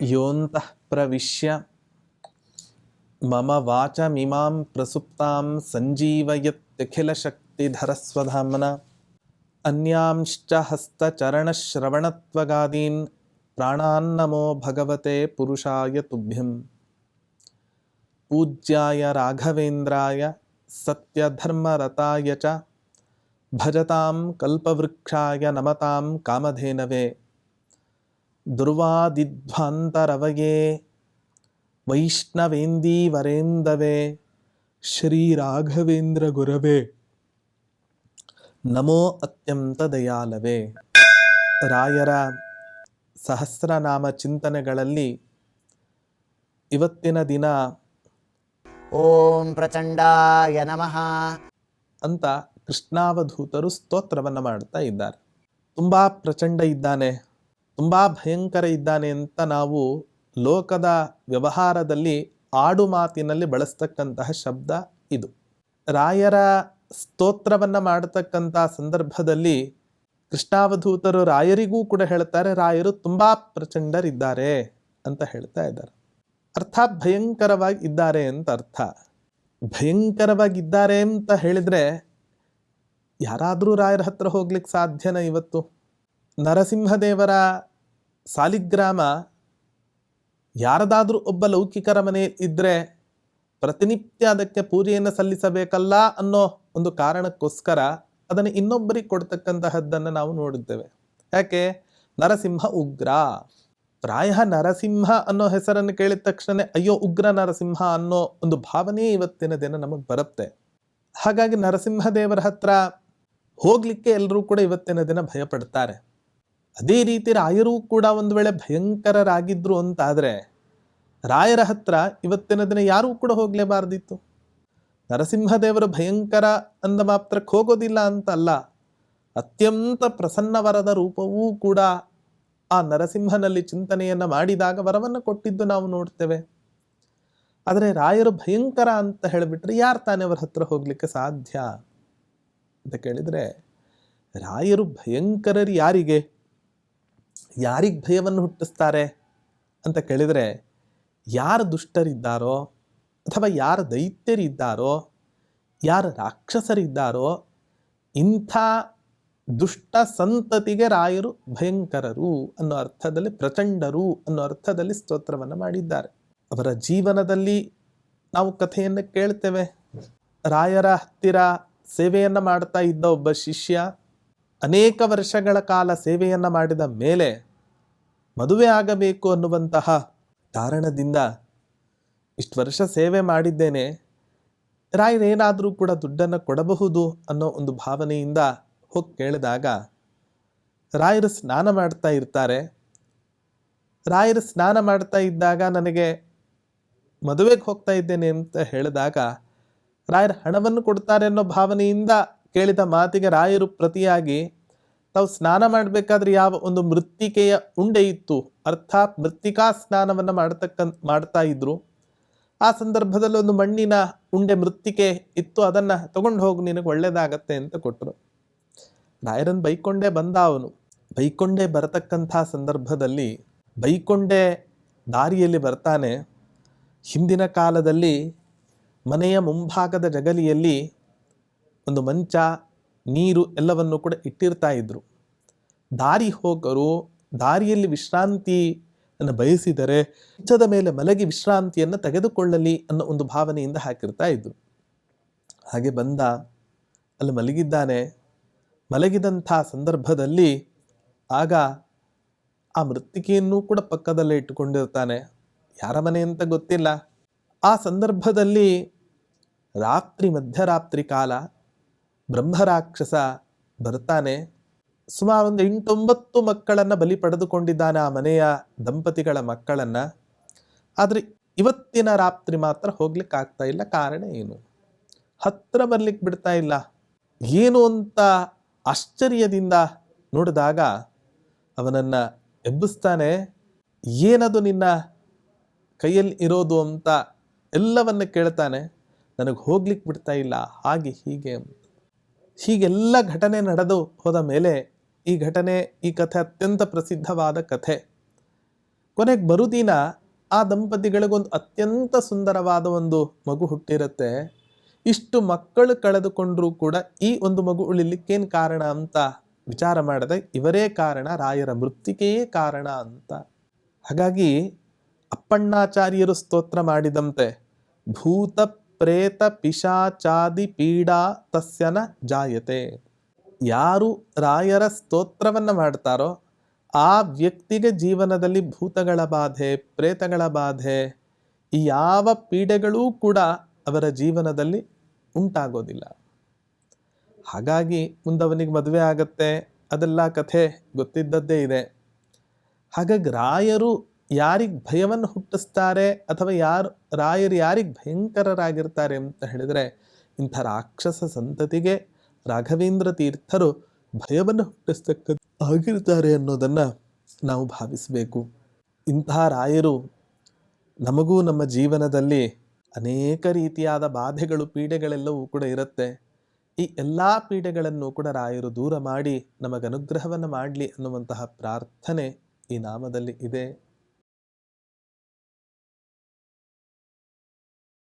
ಯೋಂತಃ ಪ್ರವಿಶ್ಯ ಮಮ ವಾಚಮಿಮಾಂ ಪ್ರಸುಪ್ತಾಂ ಸಂಜೀವಯತ್ಯಖಿಲಶಕ್ತಿಧರಸ್ವಧಾಮ್ನ ಅನ್ಯಾಂಶ್ಚ ಹಸ್ತಚರಣಶ್ರವಣತ್ವಗಾದೀನ್ ಪ್ರಾಣಾನ್ನಮೋ ಭಗವತೆ ಪುರುಷಾಯ ತುಭ್ಯಂ. ಪೂಜ್ಯಾಯ ರಾಘವೇಂದ್ರಾಯ ಸತ್ಯಧರ್ಮರತಾಯ ಚ ಭಜತಾಂ ಕಲ್ಪವೃಕ್ಷಾಯ ನಮತಾಂ ಕಾಮಧೇನವೇ. ದುರ್ವಾದಿಧ್ವಾಂತರವಯೇ ವೈಷ್ಣವೇಂದೀವರೇಂದವೇ ಶ್ರೀರಾಘವೇಂದ್ರ ಗುರವೇ ನಮೋ ಅತ್ಯಂತ ದಯಾಲವೇ. ರಾಯರ ಸಹಸ್ರನಾಮ ಚಿಂತನೆಗಳಲ್ಲಿ ಇವತ್ತಿನ ದಿನ ಓಂ ಪ್ರಚಂಡಾಯ ನಮಃ ಅಂತ ಕೃಷ್ಣಾವಧೂತರು ಸ್ತೋತ್ರವನ್ನು ಮಾಡ್ತಾ ಇದ್ದಾರೆ. ತುಂಬ ಪ್ರಚಂಡ ಇದ್ದಾನೆ, ತುಂಬ ಭಯಂಕರ ಇದ್ದಾನೆ ಅಂತ ನಾವು ಲೋಕದ ವ್ಯವಹಾರದಲ್ಲಿ ಆಡು ಮಾತಿನಲ್ಲಿ ಬಳಸ್ತಕ್ಕಂತಹ ಶಬ್ದ ಇದು. ರಾಯರ ಸ್ತೋತ್ರವನ್ನು ಮಾಡತಕ್ಕಂಥ ಸಂದರ್ಭದಲ್ಲಿ ಕೃಷ್ಣಾವಧೂತರು ರಾಯರಿಗೂ ಕೂಡ ಹೇಳ್ತಾರೆ, ರಾಯರು ತುಂಬ ಪ್ರಚಂಡರಿದ್ದಾರೆ ಅಂತ ಹೇಳ್ತಾ ಇದ್ದಾರೆ. ಅರ್ಥಾತ್ ಭಯಂಕರವಾಗಿ ಇದ್ದಾರೆ ಅಂತ ಅರ್ಥ. ಭಯಂಕರವಾಗಿದ್ದಾರೆ ಅಂತ ಹೇಳಿದರೆ ಯಾರಾದರೂ ರಾಯರ ಹತ್ರ ಹೋಗ್ಲಿಕ್ಕೆ ಸಾಧ್ಯನ? ಇವತ್ತು ನರಸಿಂಹದೇವರ ಸಾಲಿಗ್ರಾಮ ಯಾರದಾದ್ರೂ ಒಬ್ಬ ಲೌಕಿಕರ ಮನೆಯಲ್ಲಿ ಇದ್ದರೆ ಪ್ರತಿನಿತ್ಯ ಅದಕ್ಕೆ ಪೂಜೆಯನ್ನು ಸಲ್ಲಿಸಬೇಕಲ್ಲ ಅನ್ನೋ ಒಂದು ಕಾರಣಕ್ಕೋಸ್ಕರ ಅದನ್ನು ಇನ್ನೊಬ್ಬರಿಗೆ ಕೊಡ್ತಕ್ಕಂತಹದ್ದನ್ನು ನಾವು ನೋಡಿದ್ದೇವೆ. ಯಾಕೆ? ನರಸಿಂಹ ಉಗ್ರ. ಪ್ರಾಯ ನರಸಿಂಹ ಅನ್ನೋ ಹೆಸರನ್ನು ಕೇಳಿದ ತಕ್ಷಣ ಅಯ್ಯೋ ಉಗ್ರ ನರಸಿಂಹ ಅನ್ನೋ ಒಂದು ಭಾವನೆ ಇವತ್ತಿನ ದಿನ ನಮಗೆ ಬರುತ್ತೆ. ಹಾಗಾಗಿ ನರಸಿಂಹದೇವರ ಹತ್ರ ಹೋಗ್ಲಿಕ್ಕೆ ಎಲ್ಲರೂ ಕೂಡ ಇವತ್ತಿನ ದಿನ ಭಯಪಡ್ತಾರೆ. ಅದೇ ರೀತಿ ರಾಯರೂ ಕೂಡ ಒಂದು ವೇಳೆ ಭಯಂಕರರಾಗಿದ್ರು ಅಂತಾದರೆ ರಾಯರ ಹತ್ರ ಇವತ್ತಿನ ದಿನ ಯಾರೂ ಕೂಡ ಹೋಗಲೇಬಾರ್ದಿತ್ತು. ನರಸಿಂಹದೇವರು ಭಯಂಕರ ಅಂದ ಮಾತ್ರಕ್ಕೆ ಹೋಗೋದಿಲ್ಲ ಅಂತ ಅಲ್ಲ, ಅತ್ಯಂತ ಪ್ರಸನ್ನವರದ ರೂಪವೂ ಕೂಡ ಆ ನರಸಿಂಹನಲ್ಲಿ ಚಿಂತನೆಯನ್ನು ಮಾಡಿದಾಗ ವರವನ್ನು ಕೊಟ್ಟಿದ್ದು ನಾವು ನೋಡ್ತೇವೆ. ಆದರೆ ರಾಯರು ಭಯಂಕರ ಅಂತ ಹೇಳಿಬಿಟ್ರೆ ಯಾರು ತಾನೇ ಅವರ ಹತ್ರ ಹೋಗ್ಲಿಕ್ಕೆ ಸಾಧ್ಯ ಅಂತ ಕೇಳಿದರೆ, ರಾಯರು ಭಯಂಕರರು ಯಾರಿಗೆ ಭಯವನ್ನು ಹುಟ್ಟಿಸ್ತಾರೆ ಅಂತ ಕೇಳಿದರೆ, ಯಾರು ದುಷ್ಟರಿದ್ದಾರೋ ಅಥವಾ ಯಾರು ದೈತ್ಯರಿದ್ದಾರೋ, ಯಾರು ರಾಕ್ಷಸರಿದ್ದಾರೋ ಇಂಥ ದುಷ್ಟ ಸಂತತಿಗೆ ರಾಯರು ಭಯಂಕರರು ಅನ್ನೋ ಅರ್ಥದಲ್ಲಿ, ಪ್ರಚಂಡರು ಅನ್ನೋ ಅರ್ಥದಲ್ಲಿ ಸ್ತೋತ್ರವನ್ನು ಮಾಡಿದ್ದಾರೆ. ಅವರ ಜೀವನದಲ್ಲಿ ನಾವು ಕಥೆಯನ್ನು ಕೇಳ್ತೇವೆ. ರಾಯರ ಹತ್ತಿರ ಸೇವೆಯನ್ನು ಮಾಡ್ತಾ ಇದ್ದ ಒಬ್ಬ ಶಿಷ್ಯ ಅನೇಕ ವರ್ಷಗಳ ಕಾಲ ಸೇವೆಯನ್ನು ಮಾಡಿದ ಮೇಲೆ ಮದುವೆ ಆಗಬೇಕು ಅನ್ನುವಂತಹ ಕಾರಣದಿಂದ ಇಷ್ಟು ವರ್ಷ ಸೇವೆ ಮಾಡಿದ್ದೇನೆ, ರಾಯರೇನಾದರೂ ಕೂಡ ದುಡ್ಡನ್ನು ಕೊಡಬಹುದು ಅನ್ನೋ ಒಂದು ಭಾವನೆಯಿಂದ ಹೋಗಿ ಕೇಳಿದಾಗ ರಾಯರು ಸ್ನಾನ ಮಾಡ್ತಾ ಇರ್ತಾರೆ. ರಾಯರು ಸ್ನಾನ ಮಾಡ್ತಾ ಇದ್ದಾಗ ನನಗೆ ಮದುವೆಗೆ ಹೋಗ್ತಾ ಇದ್ದೇನೆ ಅಂತ ಹೇಳಿದಾಗ ರಾಯರು ಹಣವನ್ನು ಕೊಡ್ತಾರೆ ಅನ್ನೋ ಭಾವನೆಯಿಂದ ಕೇಳಿದ ಮಾತಿಗೆ ರಾಯರು ಪ್ರತಿಯಾಗಿ ತಾವು ಸ್ನಾನ ಮಾಡಬೇಕಾದ್ರೆ ಯಾವ ಒಂದು ಮೃತ್ತಿಕೆಯ ಉಂಡೆ ಇತ್ತು, ಅರ್ಥಾತ್ ಮೃತ್ತಿಕಾ ಸ್ನಾನವನ್ನು ಮಾಡ್ತಾ ಇದ್ರು. ಆ ಸಂದರ್ಭದಲ್ಲಿ ಒಂದು ಮಣ್ಣಿನ ಉಂಡೆ ಮೃತ್ತಿಕೆ ಇತ್ತು, ಅದನ್ನು ತಗೊಂಡು ಹೋಗಿ ನಿನಗೆ ಒಳ್ಳೇದಾಗತ್ತೆ ಅಂತ ಕೊಟ್ಟರು. ರಾಯರನ್ನು ಬೈಕೊಂಡೇ ಬಂದ ಅವನು. ಬೈಕೊಂಡೇ ಬರತಕ್ಕಂಥ ಸಂದರ್ಭದಲ್ಲಿ ಬೈಕೊಂಡೇ ದಾರಿಯಲ್ಲಿ ಬರ್ತಾನೆ. ಹಿಂದಿನ ಕಾಲದಲ್ಲಿ ಮನೆಯ ಮುಂಭಾಗದ ಜಗಲಿಯಲ್ಲಿ ಒಂದು ಮಂಚ, ನೀರು ಎಲ್ಲವನ್ನು ಕೂಡ ಇಟ್ಟಿರ್ತಾ ಇದ್ರು. ದಾರಿ ಹೋಗರು ದಾರಿಯಲ್ಲಿ ವಿಶ್ರಾಂತಿಯನ್ನು ಬಯಸಿದರೆ ಮಂಚದ ಮೇಲೆ ಮಲಗಿ ವಿಶ್ರಾಂತಿಯನ್ನು ತೆಗೆದುಕೊಳ್ಳಲಿ ಅನ್ನೋ ಒಂದು ಭಾವನೆಯಿಂದ ಹಾಕಿರ್ತಾ ಇದ್ರು. ಹಾಗೆ ಬಂದ, ಅಲ್ಲಿ ಮಲಗಿದ್ದಾನೆ. ಮಲಗಿದಂಥ ಸಂದರ್ಭದಲ್ಲಿ ಆಗ ಆ ಮೃತ್ತಿಕೆಯನ್ನು ಕೂಡ ಪಕ್ಕದಲ್ಲೇ ಇಟ್ಟುಕೊಂಡಿರ್ತಾನೆ. ಯಾರ ಮನೆ ಅಂತ ಗೊತ್ತಿಲ್ಲ. ಆ ಸಂದರ್ಭದಲ್ಲಿ ರಾತ್ರಿ, ಮಧ್ಯರಾತ್ರಿ ಕಾಲ ಬ್ರಹ್ಮರಾಕ್ಷಸ ಬರ್ತಾನೆ. ಸುಮಾರು ಒಂದು 8-9 ಮಕ್ಕಳನ್ನು ಬಲಿ ಪಡೆದುಕೊಂಡಿದ್ದಾನೆ, ಆ ಮನೆಯ ದಂಪತಿಗಳ ಮಕ್ಕಳನ್ನು. ಆದರೆ ಇವತ್ತಿನ ರಾತ್ರಿ ಮಾತ್ರ ಹೋಗ್ಲಿಕ್ಕೆ ಆಗ್ತಾ ಇಲ್ಲ. ಕಾರಣ ಏನು? ಹತ್ರ ಬರ್ಲಿಕ್ಕೆ ಬಿಡ್ತಾ ಇಲ್ಲ. ಏನು ಅಂತ ಆಶ್ಚರ್ಯದಿಂದ ನೋಡಿದಾಗ ಅವನನ್ನು ಎಬ್ಬಿಸ್ತಾನೆ. ಏನದು ನಿನ್ನ ಕೈಯಲ್ಲಿ ಇರೋದು ಅಂತ ಎಲ್ಲವನ್ನ ಕೇಳ್ತಾನೆ. ನನಗೆ ಹೋಗ್ಲಿಕ್ಕೆ ಬಿಡ್ತಾ ಇಲ್ಲ, ಹಾಗೆ ಹೀಗೆಲ್ಲ ಘಟನೆ ನಡೆದು ಹೋದ ಮೇಲೆ ಈ ಕಥೆ ಅತ್ಯಂತ ಪ್ರಸಿದ್ಧವಾದ ಕಥೆ. ಕೊನೆಗೆ ಮರುದಿನ ಆ ದಂಪತಿಗಳಿಗೊಂದು ಅತ್ಯಂತ ಸುಂದರವಾದ ಒಂದು ಮಗು ಹುಟ್ಟಿರುತ್ತೆ. ಇಷ್ಟು ಮಕ್ಕಳು ಕಳೆದುಕೊಂಡ್ರೂ ಕೂಡ ಈ ಒಂದು ಮಗು ಉಳಿಲಿಕ್ಕೇನು ಕಾರಣ ಅಂತ ವಿಚಾರ ಮಾಡದೆ ಇವರೇ ಕಾರಣ, ರಾಯರ ಮೃತ್ತಿಕೆಯೇ ಕಾರಣ ಅಂತ. ಹಾಗಾಗಿ ಅಪ್ಪಣ್ಣಾಚಾರ್ಯರು ಸ್ತೋತ್ರ ಮಾಡಿದಂತೆ ಭೂತ ಪ್ರೇತ ಪಿಶಾಚಾದಿ ಪೀಡಾ ತಸ್ಯನ ಜಾಯತೆ. ಯಾರು ರಾಯರ ಸ್ತೋತ್ರವನ್ನು ಮಾಡ್ತಾರೋ ಆ ವ್ಯಕ್ತಿಗೆ ಜೀವನದಲ್ಲಿ ಭೂತಗಳ ಬಾಧೆ, ಪ್ರೇತಗಳ ಬಾಧೆ, ಈ ಯಾವ ಪೀಡೆಗಳೂ ಕೂಡ ಅವರ ಜೀವನದಲ್ಲಿ ಉಂಟಾಗೋದಿಲ್ಲ. ಹಾಗಾಗಿ ಮುಂದವನಿಗೆ ಮದುವೆ ಆಗತ್ತೆ, ಅದೆಲ್ಲ ಕಥೆ ಗೊತ್ತಿದ್ದದ್ದೇ ಇದೆ. ಹಾಗಾಗಿ ರಾಯರು ಯಾರಿಗೆ ಭಯವನ್ನು ಹುಟ್ಟಿಸ್ತಾರೆ ಅಥವಾ ರಾಯರು ಯಾರಿಗೆ ಭಯಂಕರರಾಗಿರ್ತಾರೆ ಅಂತ ಹೇಳಿದರೆ ಇಂಥ ರಾಕ್ಷಸ ಸಂತತಿಗೆ ರಾಘವೇಂದ್ರ ತೀರ್ಥರು ಭಯವನ್ನು ಹುಟ್ಟಿಸ್ತಕ್ಕಂಥ ಆಗಿರ್ತಾರೆ ಅನ್ನೋದನ್ನು ನಾವು ಭಾವಿಸಬೇಕು. ಇಂತಹ ರಾಯರು ನಮಗೂ ನಮ್ಮ ಜೀವನದಲ್ಲಿ ಅನೇಕ ರೀತಿಯಾದ ಬಾಧೆಗಳು, ಪೀಡೆಗಳೆಲ್ಲವೂ ಕೂಡ ಇರುತ್ತೆ. ಈ ಎಲ್ಲ ಪೀಡೆಗಳನ್ನು ಕೂಡ ರಾಯರು ದೂರ ಮಾಡಿ ನಮಗೆ ಅನುಗ್ರಹವನ್ನು ಮಾಡಲಿ ಅನ್ನುವಂತಹ ಪ್ರಾರ್ಥನೆ ಈ ನಾಮದಲ್ಲಿ ಇದೆ.